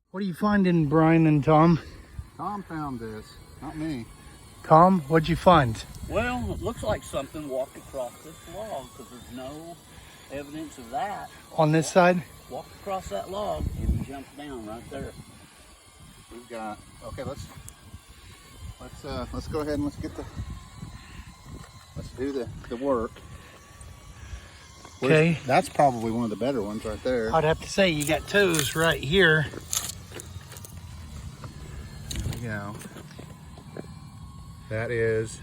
What are you finding, Brian and Tom? Tom found this, not me. Tom, what'd you find? Well, it looks like something walked across this log because there's no evidence of that. On this side? Walked across that log and he jumped down right there. We've got, okay, let's go ahead and let's do the work. Okay. That's probably one of the better ones right there. I'd have to say you got toes right here. There we go. That is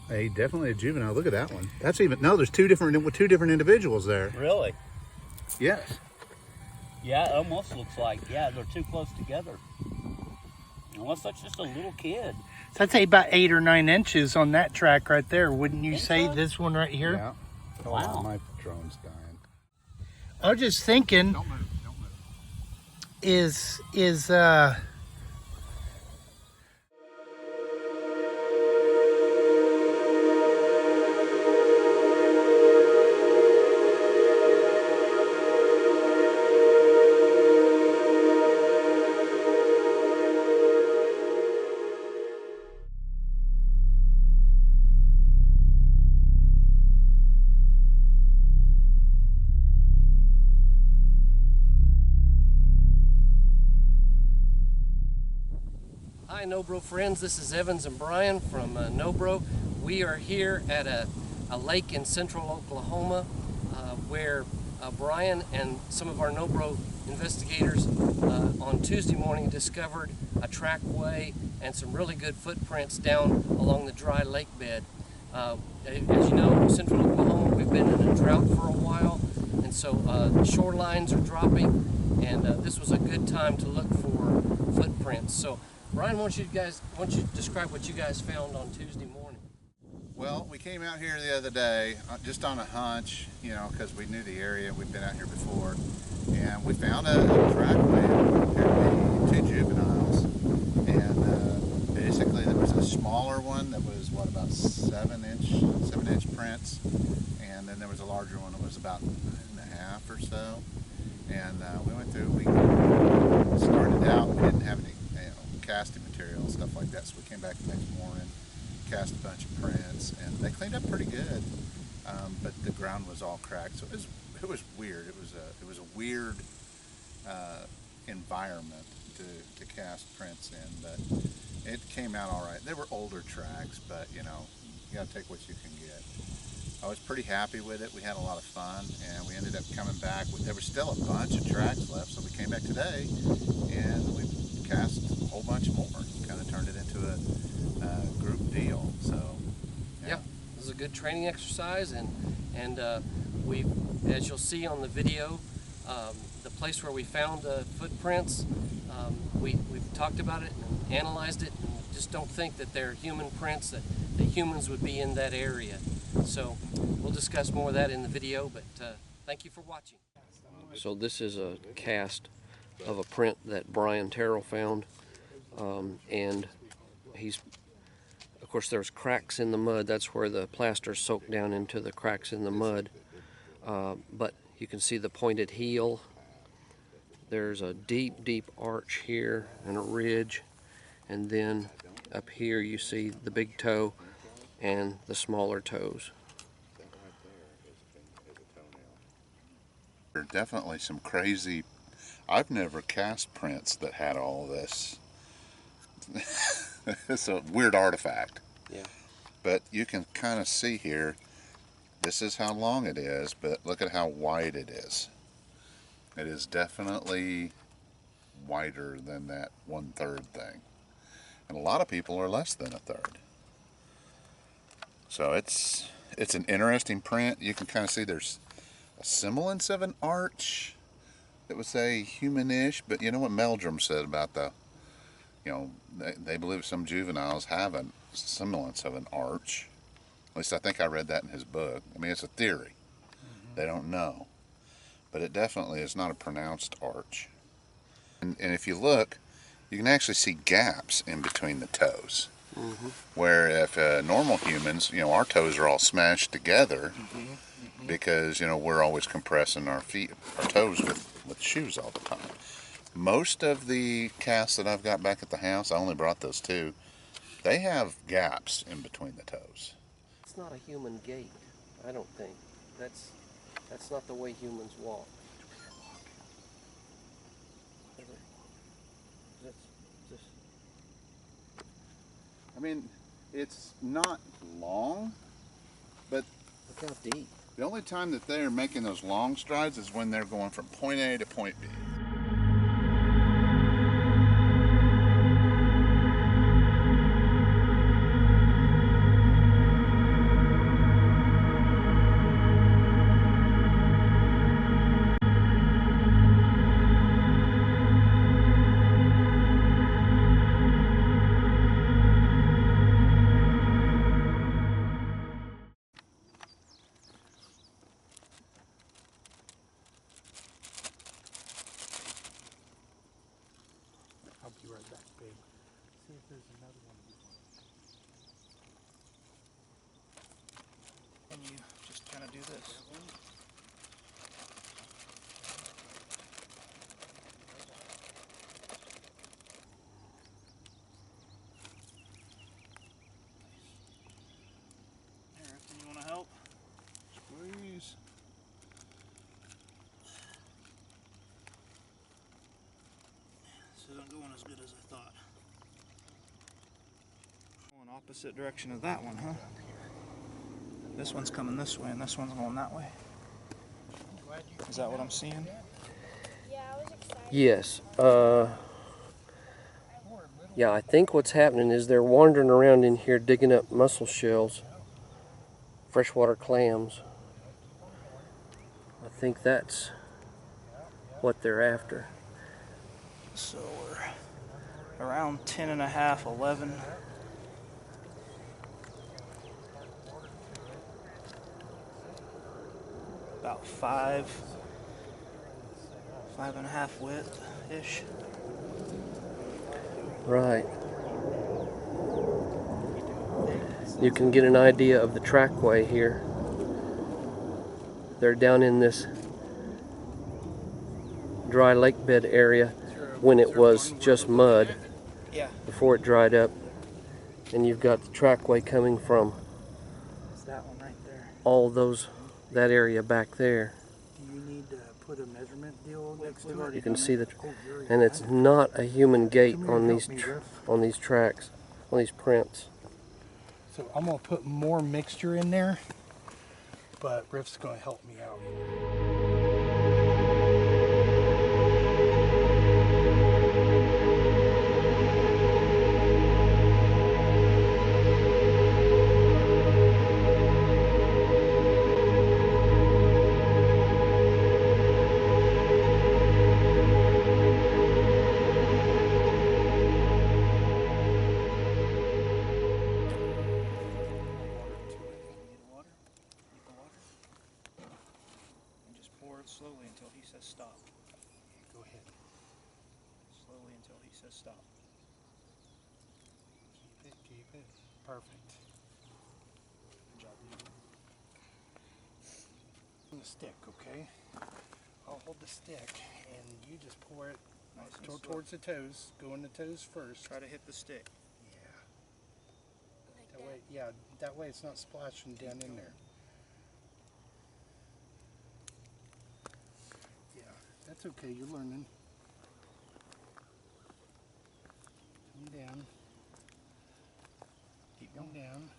definitely a juvenile. Look at that one. That's even, no, there's two different individuals there. Really? Yes. Yeah, it almost looks like, yeah, they're too close together. Unless that's just a little kid. So I'd say about 8 or 9 inches on that track right there. Wouldn't you say so? This one right here? Yeah. Oh, wow. My drone's dying. I was just thinking, Don't move, don't move. is Hi NOBRO friends, this is Evans and Brian from NOBRO. We are here at a lake in central Oklahoma where Brian and some of our NOBRO investigators on Tuesday morning discovered a trackway and some really good footprints down along the dry lake bed. As you know, central Oklahoma, we've been in a drought for a while, and so shorelines are dropping, and this was a good time to look for footprints. So Brian, why don't you describe what you guys found on Tuesday morning? Well, we came out here the other day just on a hunch, you know, because we knew the area. We've been out here before, and we found a trackway. Apparently, 2 juveniles, and basically there was a smaller one that was about 7-inch prints, and then there was a larger one that was about 9.5 or so. And we went through. We started out. We didn't have any casting material and stuff like that, so we came back the next morning, cast a bunch of prints, and they cleaned up pretty good, but the ground was all cracked, so it was weird. It was a weird environment to cast prints in, but it came out all right. They were older tracks, but you know, you got to take what you can get. I was pretty happy with it. We had a lot of fun, and we ended up coming back. There was still a bunch of tracks left, so we came back today, and we cast a whole bunch more. Kind of turned it into a group deal. So Yeah, this is a good training exercise, and we, as you'll see on the video, the place where we found the footprints, we've talked about it and analyzed it, and just don't think that they're human prints, that humans would be in that area. So we'll discuss more of that in the video, but thank you for watching. So this is a cast of a print that Brian Terrell found, and of course there's cracks in the mud. That's where the plaster soaked down into the cracks in the mud, but you can see the pointed heel. There's a deep arch here and a ridge, and then up here you see the big toe and the smaller toes. there are definitely some crazy. I've never cast prints that had all this. It's a weird artifact. Yeah. But you can kind of see here, this is how long it is, but look at how wide it is. It is definitely wider than that 1/3 thing. And a lot of people are less than 1/3. So it's an interesting print. You can kind of see there's a semblance of an arch that would say humanish, but you know what Meldrum said about they believe some juveniles have semblance of an arch. At least I think I read that in his book. I mean, it's a theory. They don't know. But it definitely is not a pronounced arch. And if you look, you can actually see gaps in between the toes. Where if normal humans, our toes are all smashed together because, we're always compressing our toes with shoes all the time. Most of the casts that I've got back at the house, I only brought those 2, they have gaps in between the toes. It's not a human gait, I don't think. That's not the way humans walk. I mean, it's not long, but Look how deep. the only time that they are making those long strides is when they're going from point A to point B. I'll be right back, babe. See if there's another one. And you just kind of do this. Everything you want to help? Squeeze. This isn't going as good as I thought. Going opposite direction of that one, huh? This one's coming this way and this one's going that way. Is that what I'm seeing? Yeah, I was excited. Yes. Yeah, I think what's happening is they're wandering around in here digging up mussel shells, freshwater clams. I think that's what they're after. So we're around 10 and a half, 11. About 5.5 width-ish. Right. You can get an idea of the trackway here. They're down in this dry lake bed area when it was just mud Yeah. before it dried up. And you've got the trackway coming from It's that one right there. all that area back there. Do you need to put a measurement deal next to it? You can see and it's not a human gait on these tracks, on these prints. So I'm gonna put more mixture in there, but Riff's gonna help me out. Slowly until he says stop. Go ahead. Slowly until he says stop. Keep it. Perfect. Good job. On the stick, okay? I'll hold the stick and you just pour it nice towards the toes. Go in the toes first. Try to hit the stick. Yeah. That way it's not splashing down in there. That's okay, you're learning. Come down. Keep going down.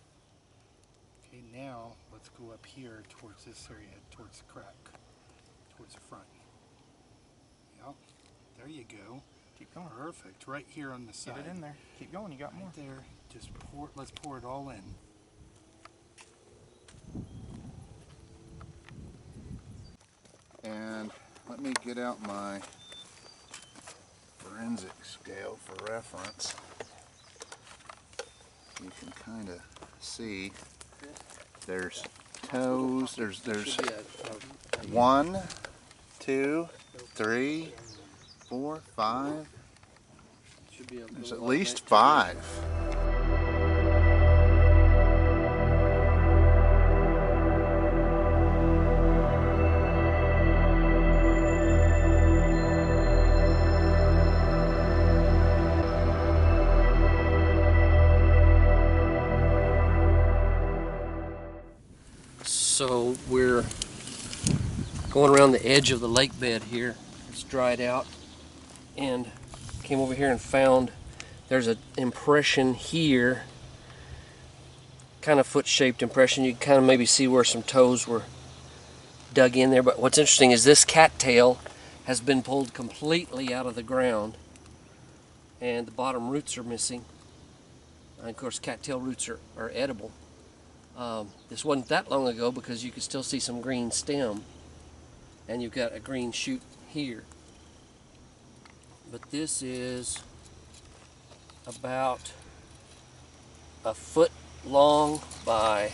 Okay, now let's go up here towards this area, towards the crack, towards the front. Yep, there you go. Keep going. Perfect, right here on the side. Get it in there. Keep going, you got more. Right there, just pour, let's pour it all in. And let me get out my forensic scale for reference. you can kind of see there's toes. There's 1, 2, 3, 4, 5. There's at least 5. So we're going around the edge of the lake bed here. It's dried out, and came over here and found there's an impression here, kind of foot-shaped impression. You can kind of maybe see where some toes were dug in there. But what's interesting is this cattail has been pulled completely out of the ground, and the bottom roots are missing. And of course, cattail roots are edible. This wasn't that long ago because you can still see some green stem, and you've got a green shoot here. But this is about a foot long by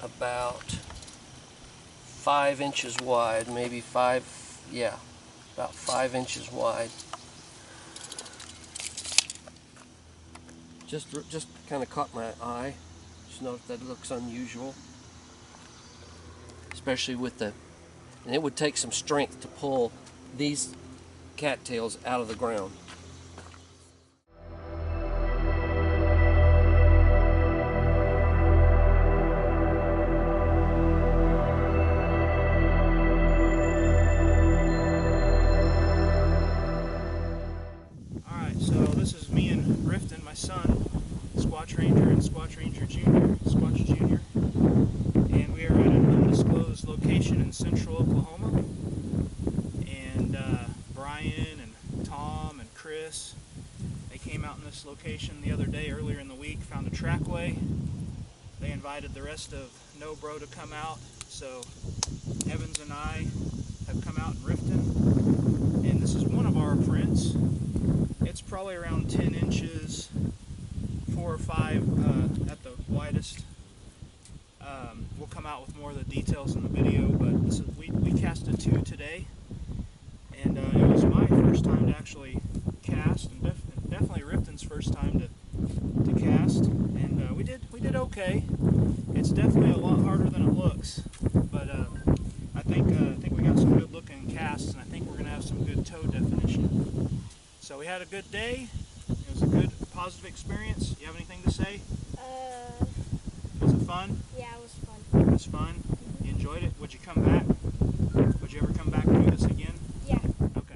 about 5 inches wide, maybe about 5 inches wide. Just kind of caught my eye. Just noticed that it looks unusual, especially with the, and it would take some strength to pull these cattails out of the ground. Alright, so this is me and Rifton, my son, Squatch Ranger and Squatch Ranger Jr., Squatch Jr. And we are at an undisclosed location in central Oklahoma. And Brian and Tom and Chris, they came out in this location the other day, earlier in the week, found a trackway. They invited the rest of NOBRO to come out, so Evans and I have come out in Rifton. And this is one of our prints. It's probably around 10 inches, 4 or 5 at the widest. We'll come out with more of the details in the video, but this is, we casted 2 today, and it was my first time to actually cast, and definitely Rifton's first time to cast, and we did okay. It's definitely a lot harder than it looks, but I think we got some good looking casts, and I think we're gonna have some good toe definition. So we had a good day. It was a good, positive experience. You have anything to say? Was it fun? Yeah, it was fun. It was fun. You enjoyed it? Would you come back? Would you ever come back and do this again? Yeah. Okay.